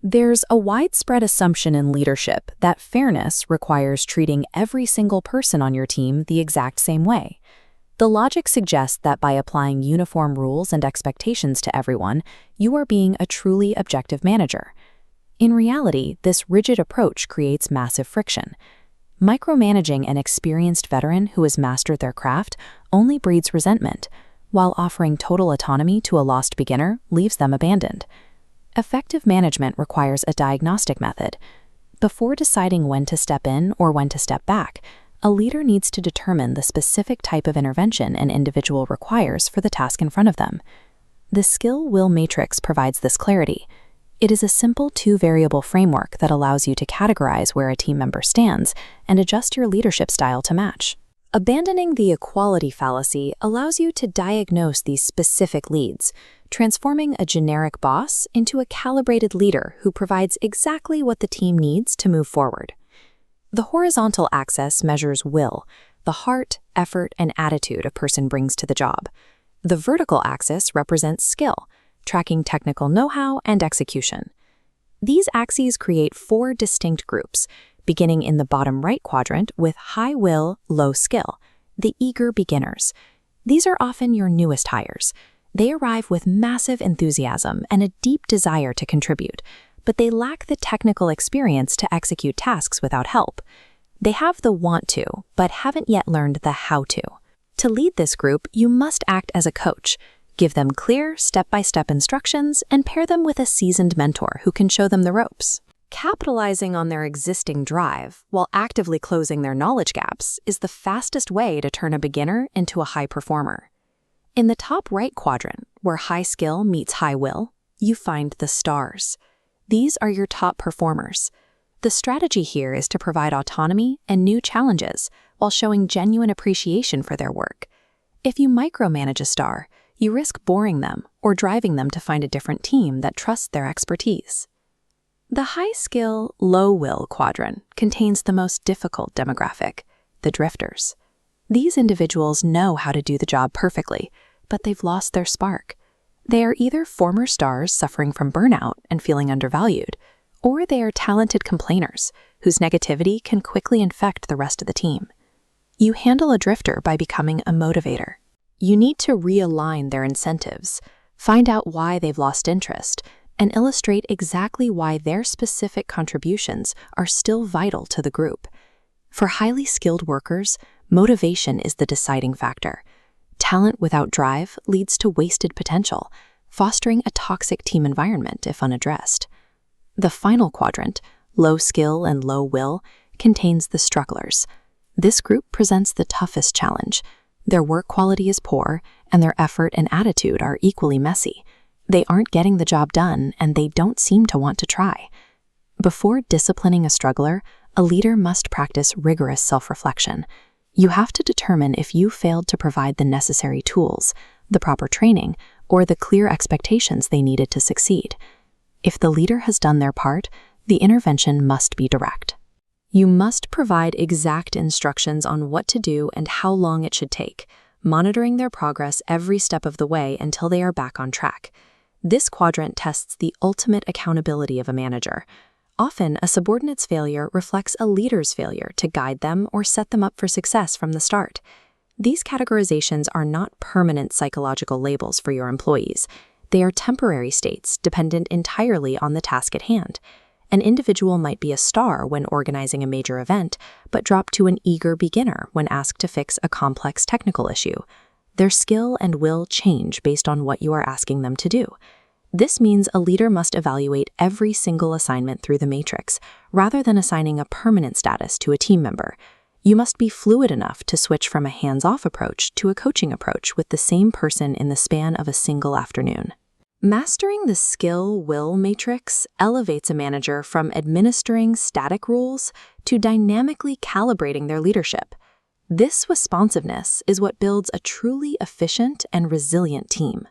There's a widespread assumption in leadership that fairness requires treating every single person on your team the exact same way. The logic suggests that by applying uniform rules and expectations to everyone, you are being a truly objective manager. In reality, this rigid approach creates massive friction. Micromanaging an experienced veteran who has mastered their craft only breeds resentment, while offering total autonomy to a lost beginner leaves them abandoned. Effective management requires a diagnostic method. Before deciding when to step in or when to step back, a leader needs to determine the specific type of intervention an individual requires for the task in front of them. The skill-will matrix provides this clarity. It is a simple two-variable framework that allows you to categorize where a team member stands and adjust your leadership style to match. Abandoning the equality fallacy allows you to diagnose these specific leads, transforming a generic boss into a calibrated leader who provides exactly what the team needs to move forward. The horizontal axis measures will, the heart, effort, and attitude a person brings to the job. The vertical axis represents skill, tracking technical know-how and execution. These axes create four distinct groups, beginning in the bottom right quadrant with high will, low skill, the eager beginners. These are often your newest hires. They arrive with massive enthusiasm and a deep desire to contribute, but they lack the technical experience to execute tasks without help. They have the want to, but haven't yet learned the how to. To lead this group, you must act as a coach. Give them clear, step-by-step instructions and pair them with a seasoned mentor who can show them the ropes. Capitalizing on their existing drive while actively closing their knowledge gaps is the fastest way to turn a beginner into a high performer. In the top right quadrant, where high skill meets high will, you find the stars. These are your top performers. The strategy here is to provide autonomy and new challenges while showing genuine appreciation for their work. If you micromanage a star, you risk boring them or driving them to find a different team that trusts their expertise. The high-skill, low-will quadrant contains the most difficult demographic, the drifters. These individuals know how to do the job perfectly, but they've lost their spark. They are either former stars suffering from burnout and feeling undervalued, or they are talented complainers whose negativity can quickly infect the rest of the team. You handle a drifter by becoming a motivator. You need to realign their incentives, find out why they've lost interest, and illustrate exactly why their specific contributions are still vital to the group. For highly skilled workers, motivation is the deciding factor. Talent without drive leads to wasted potential, fostering a toxic team environment if unaddressed. The final quadrant, low skill and low will, contains the strugglers. This group presents the toughest challenge. Their work quality is poor, and their effort and attitude are equally messy. They aren't getting the job done, and they don't seem to want to try. Before disciplining a struggler, a leader must practice rigorous self-reflection. You have to determine if you failed to provide the necessary tools, the proper training, or the clear expectations they needed to succeed. If the leader has done their part, the intervention must be direct. You must provide exact instructions on what to do and how long it should take, monitoring their progress every step of the way until they are back on track. This quadrant tests the ultimate accountability of a manager. Often, a subordinate's failure reflects a leader's failure to guide them or set them up for success from the start. These categorizations are not permanent psychological labels for your employees. They are temporary states dependent entirely on the task at hand. An individual might be a star when organizing a major event, but drop to an eager beginner when asked to fix a complex technical issue. Their skill and will change based on what you are asking them to do. This means a leader must evaluate every single assignment through the matrix, rather than assigning a permanent status to a team member. You must be fluid enough to switch from a hands-off approach to a coaching approach with the same person in the span of a single afternoon. Mastering the skill-will matrix elevates a manager from administering static rules to dynamically calibrating their leadership. This responsiveness is what builds a truly efficient and resilient team.